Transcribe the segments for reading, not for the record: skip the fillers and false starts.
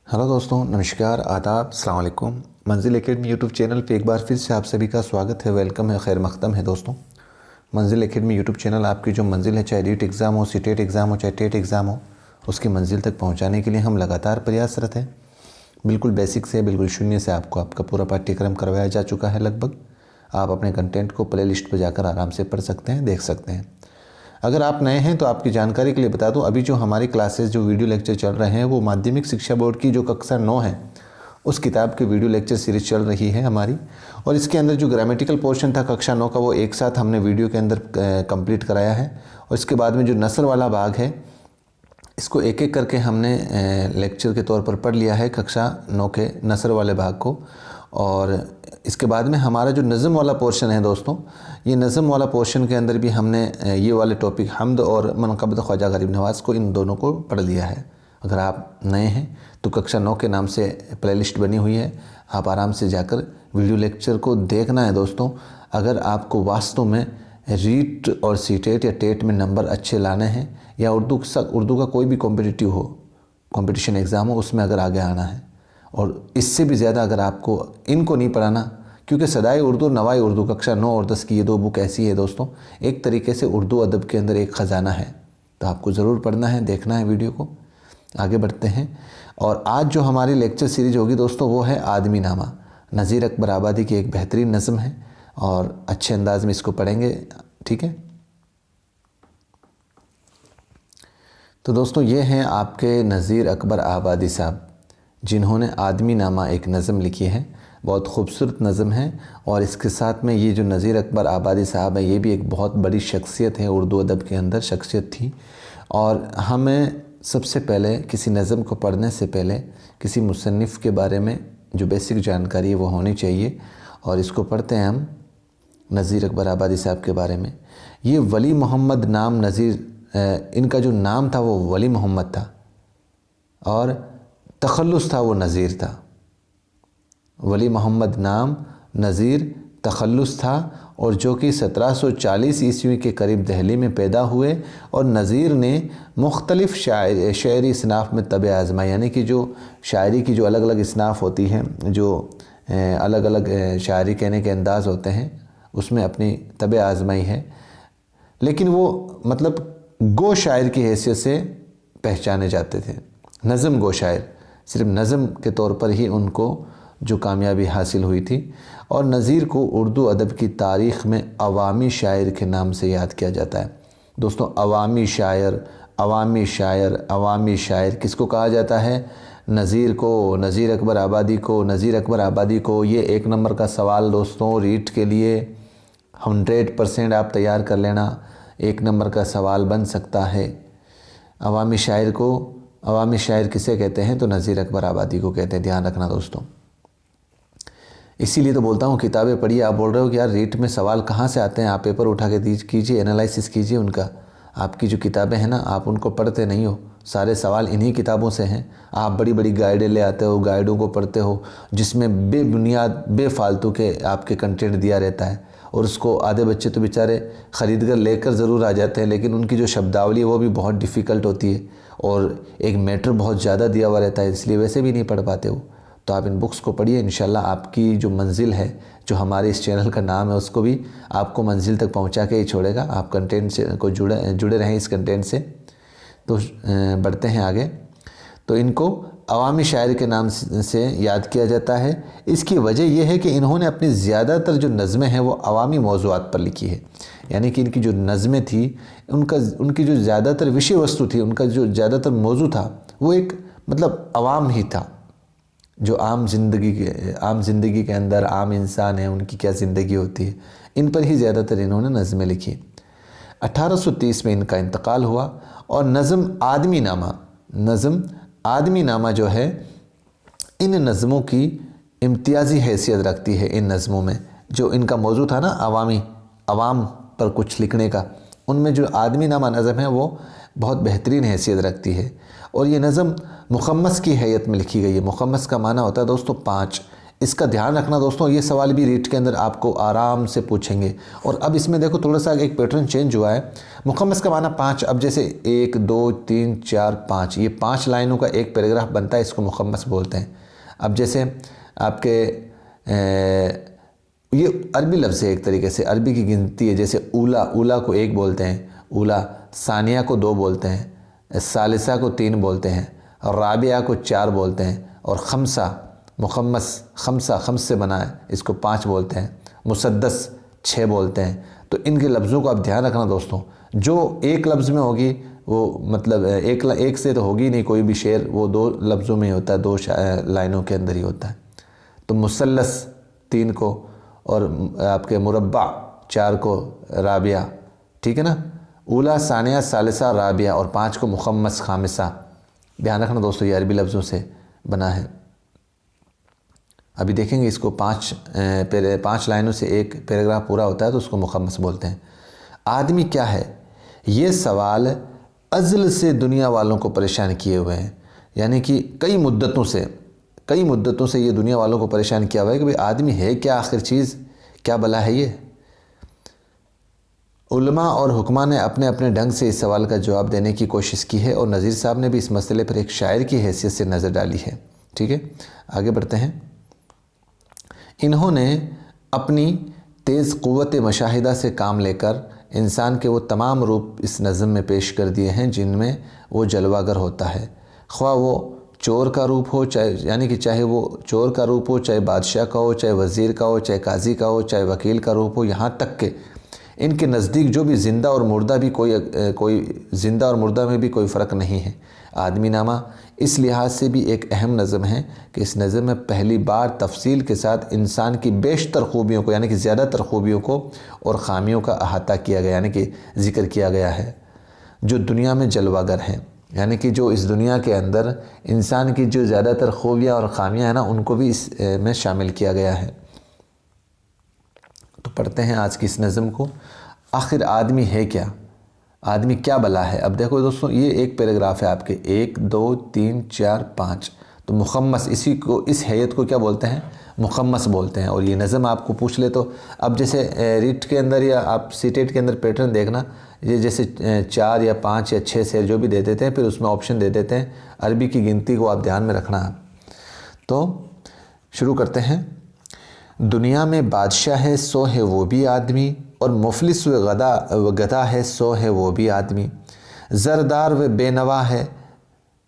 Hello दोस्तों, नमस्कार, आदाब, अस्सलाम वालेकुम। मंजिल एकेडमी यूट्यूब चैनल पे एक बार फिर से आप सभी का स्वागत है, वेलकम है, खैर मक़दम है दोस्तों। मंजिल एकेडमी यूट्यूब चैनल आपकी जो मंजिल है, चाहे रीट एग्ज़ाम हो, सीटेट एग्ज़ाम हो, चाहे टेट एग्ज़ाम हो, उसकी मंजिल तक पहुंचाने के लिए हम लगातार प्रयासरत हैं। बिल्कुल बेसिक से, बिल्कुल शून्य से आपको आपका पूरा पाठ्यक्रम करवाया जा चुका है लगभग। आप अपने कंटेंट को प्ले लिस्ट पर जाकर आराम से पढ़ सकते हैं, देख सकते हैं। अगर आप नए हैं तो आपकी जानकारी के लिए बता दूं, अभी जो हमारी क्लासेस जो वीडियो लेक्चर चल रहे हैं वो माध्यमिक शिक्षा बोर्ड की जो कक्षा 9 है उस किताब की वीडियो लेक्चर सीरीज चल रही है हमारी। और इसके अंदर जो ग्रामेटिकल पोर्शन था कक्षा 9 का वो एक साथ हमने वीडियो के अंदर कंप्लीट कराया है। और इसके बाद में जो नसर वाला भाग है इसको एक एक करके हमने लेक्चर के तौर पर पढ़ लिया है, कक्षा 9 के नसर वाले भाग को। और इसके बाद में हमारा जो नज़म वाला पोर्शन है दोस्तों, ये नज़म वाला पोर्शन के अंदर भी हमने ये वाले टॉपिक हम्द और मनक़बत ख्वाजा गरीब नवाज़ को, इन दोनों को पढ़ लिया है। अगर आप नए हैं तो कक्षा 9 के नाम से प्लेलिस्ट बनी हुई है, आप आराम से जाकर वीडियो लेक्चर को देखना है दोस्तों। अगर आपको वास्तव में रीट और सीटेट या टेट में नंबर अच्छे लाने हैं, या उर्दू का कोई भी कॉम्पिटिटिव हो, कॉम्पिटिशन एग्ज़ाम हो, उसमें अगर आगे आना है, और इससे भी ज़्यादा अगर आपको इनको नहीं पढ़ाना, क्योंकि सदाई उर्दू, नवाई उर्दू कक्षा 9 और 10 की ये दो बुक ऐसी है दोस्तों, एक तरीके से उर्दू अदब के अंदर एक ख़जाना है। तो आपको ज़रूर पढ़ना है, देखना है वीडियो को। आगे बढ़ते हैं। और आज जो हमारी लेक्चर सीरीज होगी दोस्तों वो है आदमी नामा। नज़ीर अकबर आबादी की एक बेहतरीन नज़म है और अच्छे अंदाज में इसको पढ़ेंगे, ठीक है। तो दोस्तों ये हैं आपके नज़ीर अकबर आबादी साहब, जिन्होंने आदमी नामा एक नज़म लिखी है। बहुत खूबसूरत नज़म है। और इसके साथ में ये जो नज़ीर अकबर आबादी साहब है, ये भी एक बहुत बड़ी शख्सियत है, उर्दू अदब के अंदर शख्सियत थी। और हमें सबसे पहले किसी नज़म को पढ़ने से पहले किसी मुसन्निफ़ के बारे में जो बेसिक जानकारी है वो होनी चाहिए। और इसको पढ़ते हैं हम नज़ीर अकबर आबादी साहब के बारे में। ये वली मोहम्मद नाम नज़ीर, इनका जो नाम था वो वली मोहम्मद था और तखल्लुस था वो नज़ीर था। वली मोहम्मद नाम, नज़ीर तखल्लुस था, और जो कि 1740 ईस्वी के करीब दहली में पैदा हुए। और नज़ीर ने मुख्तलिफ़ शायरी इसनाफ़ में तब आज़माई, यानी कि जो शायरी की जो अलग अलग इसनाफ़ होती हैं, जो अलग अलग शायरी कहने के अंदाज़ होते हैं, उसमें अपनी तब आज़माई है। लेकिन वो मतलब गो शायर की हैसियत से पहचाने जाते थे, नज़म गो शायर, सिर्फ नज़म के तौर पर ही उनको जो कामयाबी हासिल हुई थी। और नज़ीर को उर्दू अदब की तारीख़ में अवामी शायर के नाम से याद किया जाता है दोस्तों। अवामी शायर, अवामी शायर, अवामी शायर किसको कहा जाता है? नज़ीर को, नज़ीर अकबर आबादी को, नज़ीर अकबर आबादी को। ये एक नंबर का सवाल दोस्तों, रीट के लिए 100% आप तैयार कर लेना, एक नंबर का सवाल बन सकता है। अवामी शायर को, अवामी शायर किसे कहते हैं? तो नज़ीर अकबर आबादी को कहते हैं, ध्यान रखना दोस्तों। इसीलिए तो बोलता हूँ किताबें पढ़िए। आप बोल रहे हो कि यार रीट में सवाल कहाँ से आते हैं, आप पेपर उठा के कीजिए, एनालिसिस कीजिए उनका। आपकी जो किताबें हैं ना, आप उनको पढ़ते नहीं हो, सारे सवाल इन्हीं किताबों से हैं। आप बड़ी बड़ी गाइडें ले आते हो, गाइडों को पढ़ते हो, जिसमें बेबुनियाद बेफालतू के आपके कंटेंट दिया रहता है। और उसको आधे बच्चे तो बेचारे ख़रीद कर लेकर ज़रूर आ जाते हैं, लेकिन उनकी जो शब्दावली है वो भी बहुत डिफ़िकल्ट होती है, और एक मैटर बहुत ज़्यादा दिया हुआ रहता है, इसलिए वैसे भी नहीं पढ़ पाते हो। तो आप इन बुक्स को पढ़िए, इंशाल्लाह आपकी जो मंजिल है, जो हमारे इस चैनल का नाम है, उसको भी आपको मंजिल तक पहुंचा के ही छोड़ेगा। आप कंटेंट से को जुड़े रहें इस कंटेंट से। तो बढ़ते हैं आगे। तो इनको अवामी शायर के नाम से याद किया जाता है। इसकी वजह यह है कि इन्होंने अपनी ज़्यादातर जो नज़में हैं वो अवामी मौज़ूआत पर लिखी है, यानी कि इनकी जो नज़में थी, उनकी जो ज़्यादातर विषय वस्तु थी, उनका जो ज़्यादातर मौजू था वो एक मतलब अवाम ही था। जो आम ज़िंदगी के अंदर आम इंसान है, उनकी क्या ज़िंदगी होती है, इन पर ही ज़्यादातर इन्होंने नज़में लिखी। 1830 में इनका इंतकाल हुआ। और नज़म आदमी नामा जो है, इन नज़मों की इम्तियाज़ी हैसियत रखती है। इन नज़मों में जो इनका मौजू था ना, अवाम पर कुछ लिखने का, उनमें जो आदमी नामा नज़म है वो बहुत बेहतरीन हैसियत रखती है। और ये नज़म मुखम्मस की हैयत में लिखी गई है। मुखम्मस का माना होता है दोस्तों 5, इसका ध्यान रखना दोस्तों, ये सवाल भी रीट के अंदर आपको आराम से पूछेंगे। और अब इसमें देखो थोड़ा सा एक पैटर्न चेंज हुआ है। मुखम्मस का माना 5, अब जैसे 1 2 3 4 5, ये 5 लाइनों का एक पैराग्राफ बनता है, इसको मुखम्मस बोलते हैं। अब जैसे आपके ये अरबी लफ्ज़ है, एक तरीके से अरबी की गिनती है। जैसे ऊला, ऊला को 1 बोलते हैं, ऊला। सानिया को 2 बोलते हैं, सालिसा को 3 बोलते हैं, और राबिया को 4 बोलते हैं, और खमसा, मुखम्मस खमसा, खम्स से बना है, इसको 5 बोलते हैं। मुसद्दस 6 बोलते हैं। तो इनके लफ्ज़ों को आप ध्यान रखना दोस्तों। जो एक लफ्ज़ में होगी वो मतलब एक से तो होगी नहीं कोई भी शेर, वो 2 लफ्ज़ों में होता है, 2 लाइनों के अंदर ही होता है। तो मुसल्लस 3 को, और आपके मुरब्बा 4 को राबिया, ठीक है ना। ऊला, सानिया, सालिसा, राबिया, और 5 को मुखम्मस, खामिसा। ध्यान रखना दोस्तों, ये अरबी लफ्ज़ों से बना है। अभी देखेंगे इसको 5 लाइनों से एक पैराग्राफ पूरा होता है तो उसको मुखम्मस बोलते हैं। आदमी क्या है, ये सवाल अज़ल से दुनिया वालों को परेशान किए हुए हैं। यानी कि कई मुद्दतों से ये दुनिया वालों को परेशान किया हुआ है कि भाई आदमी है क्या, आखिर चीज़ क्या बला है ये। उलमा और हुक्मा ने अपने अपने ढंग से इस सवाल का जवाब देने की कोशिश की है, और नज़ीर साहब ने भी इस मसले पर एक शायर की हैसियत से नज़र डाली है। ठीक है, आगे बढ़ते हैं। इन्होंने अपनी तेज़ क़ुव्वत मशाहिदा से काम लेकर इंसान के वो तमाम रूप इस नज़म में पेश कर दिए हैं जिनमें वो जलवागर होता है। ख्वाह वो चोर का रूप हो, चाहे वो चोर का रूप हो, चाहे बादशाह का हो, चाहे वज़ीर का हो, चाहे काजी का हो, चाहे वकील का रूप हो, यहाँ तक कि इनके नज़दीक जो भी ज़िंदा और मुर्दा भी कोई ज़िंदा और मुर्दा में भी कोई फ़र्क नहीं है। आदमी नामा इस लिहाज से भी एक अहम नज़म है कि इस नज़म में पहली बार तफसील के साथ इंसान की बेशतर खूबियों को, यानी कि ज़्यादातर खूबियों को और ख़ामियों का अहाता किया गया, यानी कि ज़िक्र किया गया है जो दुनिया में जलवागर हैं। यानी कि जो इस दुनिया के अंदर इंसान की जो ज़्यादातर खूबियाँ और ख़ामियाँ हैं ना, उनको भी इस में शामिल किया गया है। तो पढ़ते हैं आज की इस नज़म को। आखिर आदमी है क्या, आदमी क्या बला है। अब देखो दोस्तों, ये एक पैराग्राफ है आपके, 1 2 3 4 5। तो मुखम्मस, इस हैयत को क्या बोलते हैं, मुखम्मस बोलते हैं। और ये नज़म आपको पूछ ले तो अब जैसे रीट के अंदर या आप सीटेट के अंदर पैटर्न देखना, ये जैसे 4 या 5 या 6 शेर जो भी दे देते हैं, फिर उसमें ऑप्शन दे देते हैं। अरबी की गिनती को आप ध्यान में रखना। तो शुरू करते हैं। दुनिया में बादशाह है सो है वो भी आदमी, और मुफलिस व गधा है सो है वो भी आदमी। ज़रदार व बेनवा है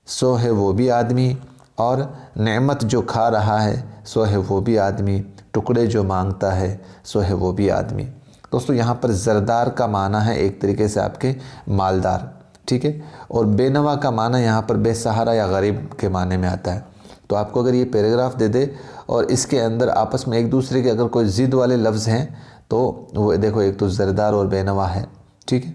सो है वो भी आदमी, और नेमत जो खा रहा है सो है वो भी आदमी। टुकड़े जो मांगता है सो है वो भी आदमी। दोस्तों यहाँ पर ज़रदार का माना है एक तरीके से आपके मालदार, ठीक है, और बेनवा का माना यहाँ पर बेसहारा या गरीब के माने में आता है। तो आपको अगर ये पैराग्राफ दे दे और इसके अंदर आपस में एक दूसरे के अगर कोई ज़िद वाले लफ्ज़ हैं तो वो देखो, एक तो ज़रदार और बेनवा है, ठीक है।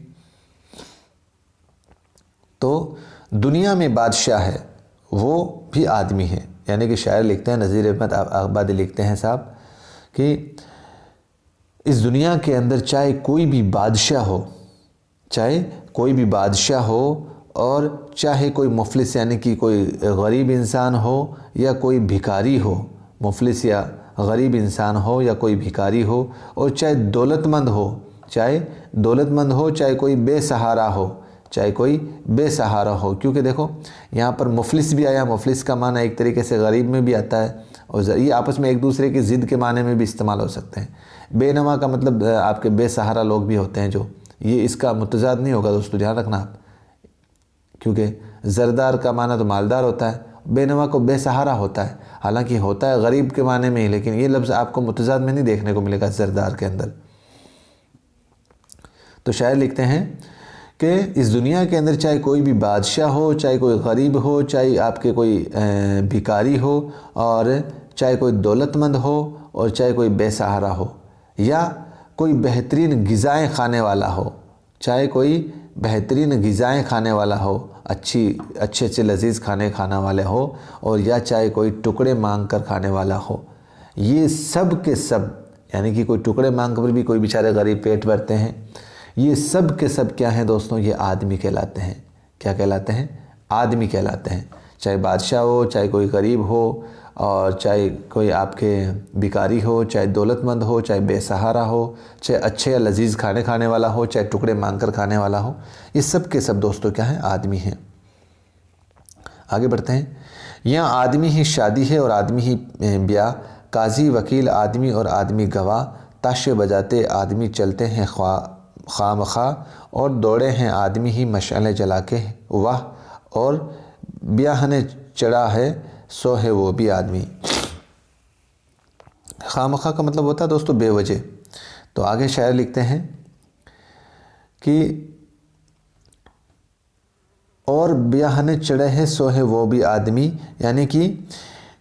तो दुनिया में बादशाह है वो भी आदमी है, यानी कि शायर लिखते हैं, नज़ीर अहमद आबादी लिखते हैं साहब कि इस दुनिया के अंदर चाहे कोई भी बादशाह हो, और चाहे कोई मुफलिस यानी कि कोई गरीब इंसान हो या कोई भिखारी हो, मुफलिस या गरीब इंसान हो या कोई भिखारी हो, और चाहे दौलतमंद हो, चाहे कोई बेसहारा हो, क्योंकि देखो यहाँ पर मुफलिस भी आया। मुफलिस का माना एक तरीके से गरीब में भी आता है, और ये आपस में एक दूसरे की ज़िद के माने में भी इस्तेमाल हो सकते हैं। बेनवा का मतलब आपके बेसहारा लोग भी होते हैं, जो ये इसका मुतज़ाद नहीं होगा दोस्तों, ध्यान रखना आप, क्योंकि ज़रदार का माना तो मालदार होता है, बेनवा को बेसहारा होता है, हालांकि होता है गरीब के माने में ही, लेकिन ये लफ्ज़ आपको मुतज़ाद में नहीं देखने को मिलेगा ज़रदार के अंदर। तो शायर लिखते हैं कि इस दुनिया के अंदर चाहे कोई भी बादशाह हो, चाहे कोई गरीब हो, चाहे आपके कोई भिखारी हो, और चाहे कोई दौलतमंद हो, और चाहे कोई बेसहारा हो, या कोई बेहतरीन ग़िज़ाएँ खाने वाला हो, अच्छे लजीज़ खाने खाने वाले हो, और या चाहे कोई टुकड़े मांग कर खाने वाला हो। ये सब के सब, यानी कि कोई टुकड़े मांग कर भी कोई बेचारे गरीब पेट भरते हैं, ये सब के सब क्या हैं दोस्तों, ये आदमी कहलाते हैं। क्या कहलाते हैं, आदमी कहलाते हैं। चाहे बादशाह हो, चाहे कोई गरीब हो, और चाहे कोई आपके भिखारी हो, चाहे दौलतमंद हो, चाहे बेसहारा हो, चाहे अच्छे या लजीज खाने खाने वाला हो, चाहे टुकड़े मांग कर खाने वाला हो, ये सब के सब दोस्तों क्या हैं? आदमी हैं। आगे बढ़ते हैं। यहाँ आदमी ही शादी है और आदमी ही ब्याह, काजी वकील आदमी और आदमी गवाह, ताशे बजाते आदमी चलते हैं खामखा, और दौड़े हैं आदमी ही मशालें जला के वाह, और ब्याह ने चढ़ा है सो है वो भी आदमी। खामखा का मतलब होता है दोस्तों बेवजह। तो आगे शायर लिखते हैं कि और ब्याह ने चढ़े है सो है वो भी आदमी, यानी कि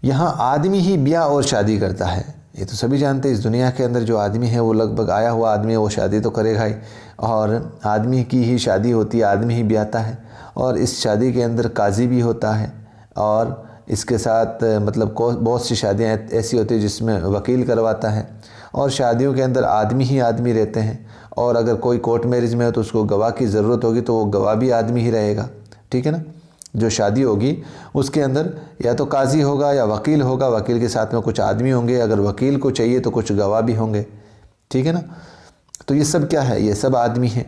यहाँ आदमी ही ब्याह और शादी करता है। ये तो सभी जानते हैं, इस दुनिया के अंदर जो आदमी है वो लगभग आया हुआ आदमी है, वो शादी तो करेगा ही, और आदमी की ही शादी होती है, आदमी ही ब्याहता है। और इस शादी के अंदर काजी भी होता है, और इसके साथ मतलब बहुत सी शादियाँ ऐसी होती है जिसमें वकील करवाता है, और शादियों के अंदर आदमी ही आदमी रहते हैं। और अगर कोई कोर्ट मैरिज में हो तो उसको गवाह की ज़रूरत होगी, तो वो गवाह भी आदमी ही रहेगा। ठीक है ना। जो शादी होगी उसके अंदर या तो काजी होगा या वकील होगा, वकील के साथ में कुछ आदमी होंगे, अगर वकील को चाहिए तो कुछ गवाह भी होंगे। ठीक है ना। तो ये सब क्या है? ये सब आदमी है,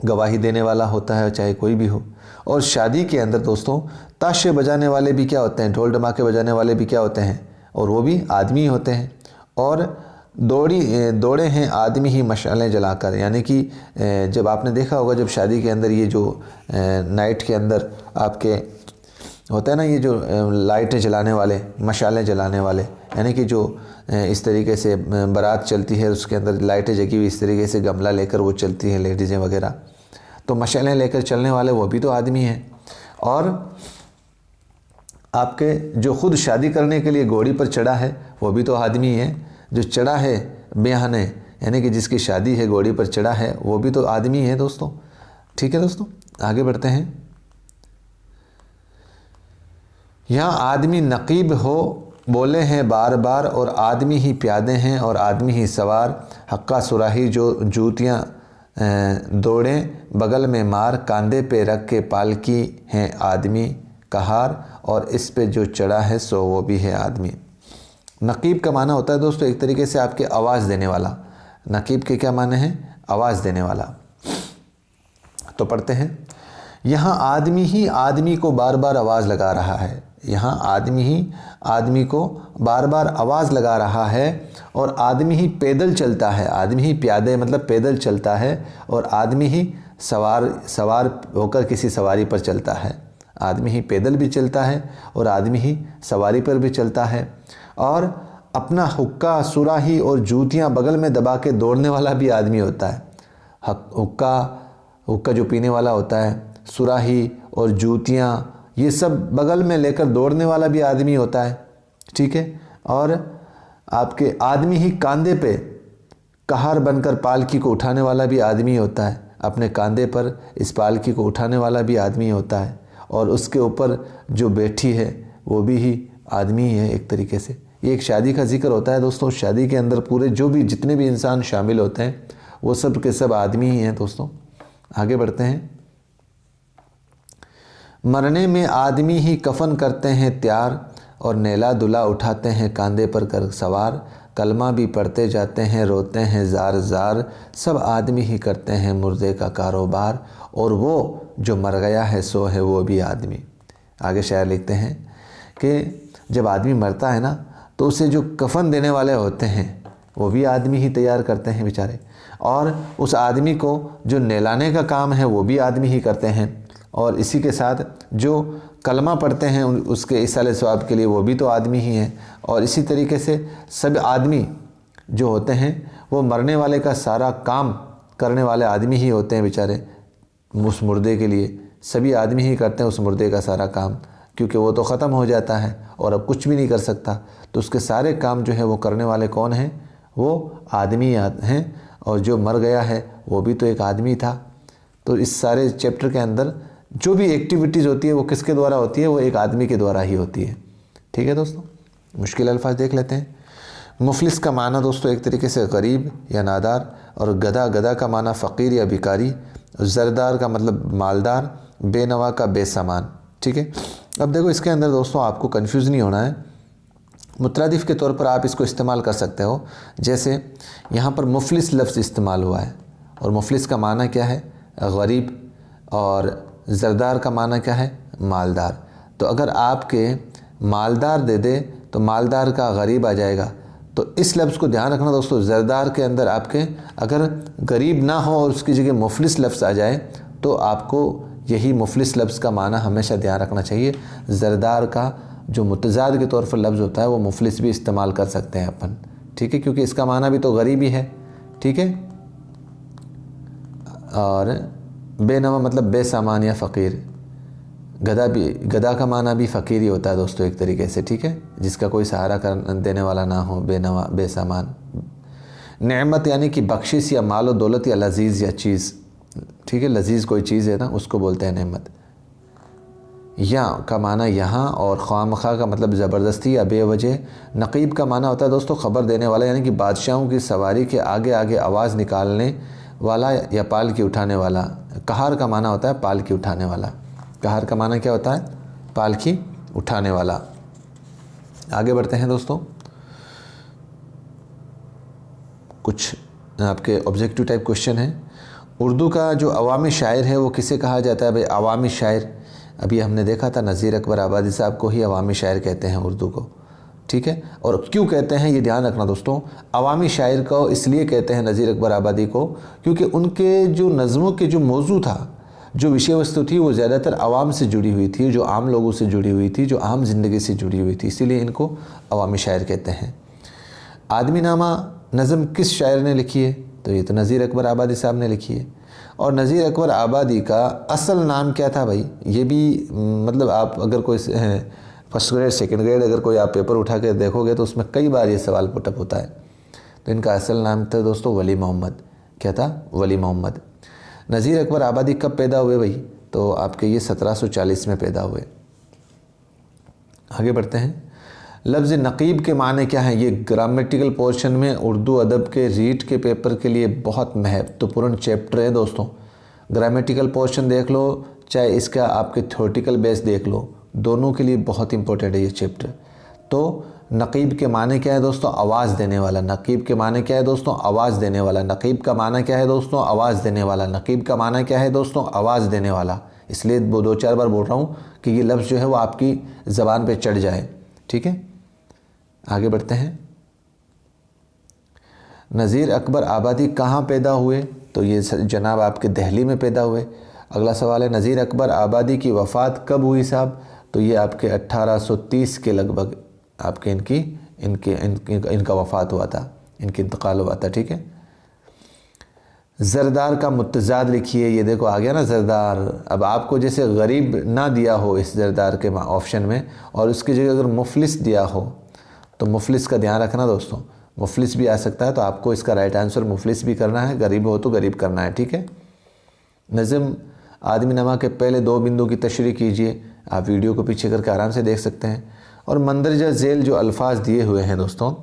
गवाही देने वाला होता है चाहे कोई भी हो। और शादी के अंदर दोस्तों ताशे बजाने वाले भी क्या होते हैं? ढोल धमाके बजाने वाले भी क्या होते हैं? और वो भी आदमी होते हैं। और दौड़े हैं आदमी ही मशालें जलाकर, यानी कि जब आपने देखा होगा जब शादी के अंदर ये जो नाइट के अंदर आपके होता है ना, ये जो लाइटें जलाने वाले, मशालें जलाने वाले, यानी कि जो इस तरीके से बारात चलती है उसके अंदर लाइटें जगी हुई, इस तरीके से गमला लेकर वो चलती हैं लेडीज़ें वगैरह, तो मशालें लेकर चलने वाले वो भी तो आदमी हैं। और आपके जो खुद शादी करने के लिए घोड़ी पर चढ़ा है वो भी तो आदमी है। जो चढ़ा है बेहाने, यानी कि जिसकी शादी है घोड़ी पर चढ़ा है, वो भी तो आदमी है दोस्तों। ठीक है दोस्तों, आगे बढ़ते हैं। यहाँ आदमी नकीब हो बोले हैं बार बार, और आदमी ही प्यादे हैं और आदमी ही सवार, हक्का सुराही जो जूतियाँ दौड़ें बगल में मार, कांधे पे रख के पालकी हैं आदमी कहार, और इस पे जो चढ़ा है सो वो भी है आदमी। नकीब का माना होता है दोस्तों एक तरीके से आपके आवाज़ देने वाला। नकीब के क्या माने हैं? आवाज़ देने वाला। तो पढ़ते हैं, यहाँ आदमी ही आदमी को बार बार आवाज़ लगा रहा है। यहाँ आदमी ही आदमी को बार बार आवाज़ लगा रहा है, और आदमी ही पैदल चलता है। आदमी ही प्यादे मतलब पैदल चलता है, और आदमी ही सवार होकर किसी सवारी पर चलता है। आदमी ही पैदल भी चलता है और आदमी ही सवारी पर भी चलता है। और अपना हुक्का सुराही और जूतियाँ बगल में दबा के दौड़ने वाला भी आदमी होता है। हुक्का जो पीने वाला होता है, सुराही और जूतियाँ ये सब बगल में लेकर दौड़ने वाला भी आदमी होता है। ठीक है। और आपके आदमी ही कांधे पे कहार बनकर पालकी को उठाने वाला भी आदमी होता है। अपने कांधे पर इस पालकी को उठाने वाला भी आदमी होता है, और उसके ऊपर जो बैठी है वो भी ही आदमी है एक तरीके से। ये एक शादी का जिक्र होता है दोस्तों। शादी के अंदर पूरे जो भी जितने भी इंसान शामिल होते हैं वो सब के सब आदमी ही हैं दोस्तों। आगे बढ़ते हैं। मरने में आदमी ही कफन करते हैं तैयार, और नैला दुला उठाते हैं कांधे पर कर सवार, कलमा भी पढ़ते जाते हैं रोते हैं जार जार, सब आदमी ही करते हैं मुर्दे का कारोबार, और वो जो मर गया है सो है वो भी आदमी। आगे शायर लिखते हैं कि जब आदमी मरता है ना तो उसे जो कफन देने वाले होते हैं वो भी आदमी ही तैयार करते हैं बेचारे, और उस आदमी को जो नहलाने का काम है वो भी आदमी ही करते हैं, और इसी के साथ जो कलमा पढ़ते हैं उसके इसाले सवाब के लिए वो भी तो आदमी ही हैं। और इसी तरीके से सब आदमी जो होते हैं वो मरने वाले का सारा काम करने वाले आदमी ही होते हैं बेचारे। उस मुर्दे के लिए सभी आदमी ही करते हैं उस मुर्दे का सारा काम, क्योंकि वो तो ख़त्म हो जाता है और अब कुछ भी नहीं कर सकता, तो उसके सारे काम जो है वो करने वाले कौन हैं? वो आदमी हैं। और जो मर गया है वो भी तो एक आदमी था। तो इस सारे चैप्टर के अंदर जो भी एक्टिविटीज़ होती है वो किसके द्वारा होती है? वो एक आदमी के द्वारा ही होती है। ठीक है दोस्तों, मुश्किल अल्फाज देख लेते हैं। मुफलिस का माना दोस्तों एक तरीके से गरीब या नादार, और गधा का माना फ़कीर या भिखारी, ज़रदार का मतलब मालदार, बेनवा का बेसामान। ठीक है। अब देखो इसके अंदर दोस्तों आपको कंफ्यूज नहीं होना है, मुतरादिफ के तौर पर आप इसको इस्तेमाल कर सकते हो। जैसे यहाँ पर मुफलिस लफ्ज़ इस्तेमाल हुआ है, और मुफलिस का माना क्या है? गरीब, और ज़रदार का माना क्या है? मालदार। तो अगर आपके मालदार दे दे तो मालदार का गरीब आ जाएगा। तो इस लफ्ज़ को ध्यान रखना दोस्तों, ज़रदार के अंदर आपके अगर गरीब ना हो और उसकी जगह मुफलिस लफ्ज़ आ जाए तो आपको यही मुफलिस लफ्ज़ का माना हमेशा ध्यान रखना चाहिए। ज़रदार का जो मुतज़ाद के तौर पर लफ्ज़ होता है वो मुफलिस भी इस्तेमाल कर सकते हैं अपन, ठीक है, क्योंकि इसका माना भी तो गरीब ही है, ठीक है। और बेनवा मतलब बेसामान या फ़कीर। गधा का माना भी फ़कीर ही होता है दोस्तों एक तरीके से, ठीक है, जिसका कोई सहारा कर देने वाला ना हो, बेनवा बेसामान। नेमत यानी कि बख्शिश या मालो दौलत या लजीज़ या चीज़, ठीक है, लजीज़ कोई चीज़ है ना, उसको बोलते हैं नेमत। या का माना यहाँ, और ख्वामखा का मतलब ज़बरदस्ती या बेवजह। नकीब का माना होता है दोस्तों खबर देने वाला, यानी कि बादशाहों की सवारी के आगे आगे आवाज़ निकालने वाला या पाल की उठाने वाला। कहार का माना होता है पाल की उठाने वाला। कहार का माना क्या होता है? पाल की उठाने वाला। आगे बढ़ते हैं दोस्तों, कुछ आपके ऑब्जेक्टिव टाइप क्वेश्चन है। उर्दू का जो अवामी शायर है वो किसे कहा जाता है? भाई अवामी शायर, अभी हमने देखा था नज़ीर अकबर आबादी साहब को ही अवामी शायर कहते हैं उर्दू को, ठीक है। और क्यों कहते हैं ये ध्यान रखना दोस्तों, अवामी शायर को इसलिए कहते हैं नज़ीर अकबर आबादी को क्योंकि उनके जो नज़मों के जो मौजू था, जो विषय वस्तु थी, वो ज़्यादातर आवाम से जुड़ी हुई थी, जो आम लोगों से जुड़ी हुई थी, जो आम ज़िंदगी से जुड़ी हुई थी, इसीलिए इनको अवामी शायर कहते हैं। आदमी नामा नज़म किस शायर ने लिखी है? तो ये तो नज़ीर अकबर आबादी साहब ने लिखी है। और नज़ीर अकबर आबादी का असल नाम क्या था भाई? ये भी मतलब आप अगर कोई फर्स्ट ग्रेड सेकंड ग्रेड अगर कोई आप पेपर उठा के देखोगे तो उसमें कई बार ये सवाल पुटअप होता है। तो इनका असल नाम था दोस्तों वली मोहम्मद। क्या था? वली मोहम्मद। नज़ीर अकबर आबादी कब पैदा हुए भाई? तो आपके ये 1740 में पैदा हुए। आगे बढ़ते हैं। लफ्ज़ नकीब के माने क्या हैं? ये ग्रामेटिकल पोर्शन में उर्दू अदब के रीट के पेपर के लिए बहुत महत्वपूर्ण चैप्टर है दोस्तों। ग्रामेटिकल पोर्शन देख लो, चाहे इसका आपके थ्योरेटिकल बेस देख लो, दोनों के लिए बहुत इंपॉर्टेंट है ये चैप्टर। तो नकीब के माने क्या है दोस्तों? आवाज़ देने वाला। नकीब के माने क्या है दोस्तों? आवाज़ देने वाला। नकीब का माना क्या है दोस्तों? आवाज़ देने वाला। नकीब का माना क्या है दोस्तों? आवाज़ देने वाला। इसलिए वो 2-4 बार बोल रहा हूँ कि ये लफ्ज़ जो है वो आपकी ज़बान पे चढ़ जाए, ठीक है। आगे बढ़ते हैं। नज़ीर अकबर आबादी कहाँ पैदा हुए? तो ये जनाब आपके दिल्ली में पैदा हुए। अगला सवाल है नज़ीर अकबर आबादी की वफ़ात कब हुई साहब? तो ये आपके 1830 के लगभग आपके इनका वफ़ात हुआ था, इनकी इंतकाल हुआ था, ठीक है। ज़रदार का मुतज़ाद लिखिए। ये देखो आ गया ना ज़रदार। अब आपको जैसे गरीब ना दिया हो इस ज़रदार के ऑप्शन में और उसकी जगह अगर मुफलिस दिया हो तो मुफलिस का ध्यान रखना दोस्तों, मुफलिस भी आ सकता है। तो आपको इसका राइट आंसर मुफलिस भी करना है, गरीब हो तो गरीब करना है, ठीक है। नज़म आदमी नमा के पहले 2 बिंदु की तशरीह कीजिए। आप वीडियो को पीछे करके आराम से देख सकते हैं। और मंदरजा झेल जो अल्फाज दिए हुए हैं दोस्तों,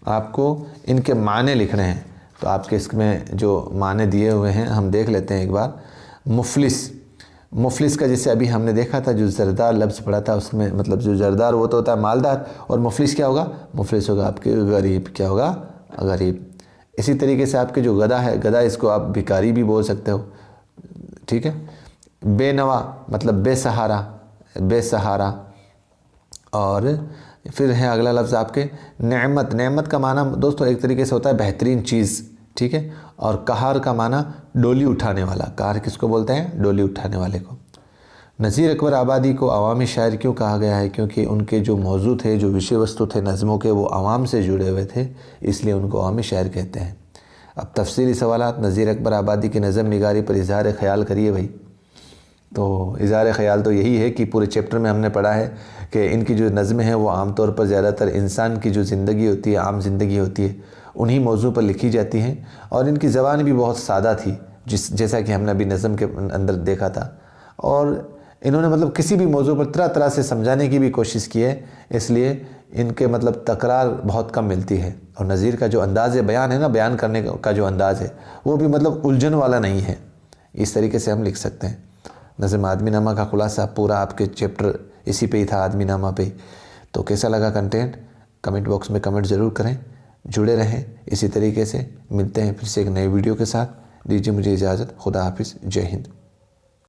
आपको इनके माने लिखने हैं। तो आपके इसमें जो माने दिए हुए हैं हम देख लेते हैं एक बार। मुफलिस का जैसे अभी हमने देखा था, जो ज़रदार लफ्ज़ पढ़ा था उसमें मतलब जो ज़रदार वो तो होता है मालदार, और मुफलिस क्या होगा? मुफलिस होगा आपके गरीब। क्या होगा? गरीब। इसी तरीके से आपके जो गधा है, गधा इसको आप भिखारी भी बोल सकते हो, ठीक है। बेनवा मतलब बेसहारा, बेसहारा। और फिर है अगला लफ्ज़ आपके नेमत। नेमत का माना दोस्तों एक तरीके से होता है बेहतरीन चीज़, ठीक है। और कहार का माना डोली उठाने वाला। कहार किसको बोलते हैं? डोली उठाने वाले को। नज़ीर अकबर आबादी को अवामी शायर क्यों कहा गया है? क्योंकि उनके जो मौजू थे, जो विषय वस्तु थे नज़मों के, वो आवाम से जुड़े हुए थे, इसलिए उनको अवामी शायर कहते हैं। अब तफसीली सवालात। नज़ीर अकबर आबादी की नज़म निगारी पर इज़हार ख़याल करिए भाई। तो इज़हार ख़याल तो यही है कि पूरे चैप्टर में हमने पढ़ा है कि इनकी जो नज़में हैं वो आमतौर पर ज़्यादातर इंसान की जो ज़िंदगी होती है, आम ज़िंदगी होती है, उन्हीं मौजू पर लिखी जाती हैं। और इनकी ज़बान भी बहुत सादा थी, जैसा कि हमने अभी नज़म के अंदर देखा था। और इन्होंने मतलब किसी भी मौजू पर तरह तरह से समझाने की भी कोशिश की है, इसलिए इनके मतलब तकरार बहुत कम मिलती है। और नज़ीर का जो अंदाज़ बयान है ना, बयान करने का जो अंदाज़ है वो भी मतलब उलझन वाला नहीं है। इस तरीके से हम लिख सकते हैं। नज़म आदमी नामा का खुलासा पूरा आपके चैप्टर इसी पे ही था, आदमी नामा पे। तो कैसा लगा कंटेंट, कमेंट बॉक्स में कमेंट ज़रूर करें। जुड़े रहें इसी तरीके से। मिलते हैं फिर से एक नए वीडियो के साथ। दीजिए मुझे इजाज़त। खुदा हाफिज़। जय हिंद।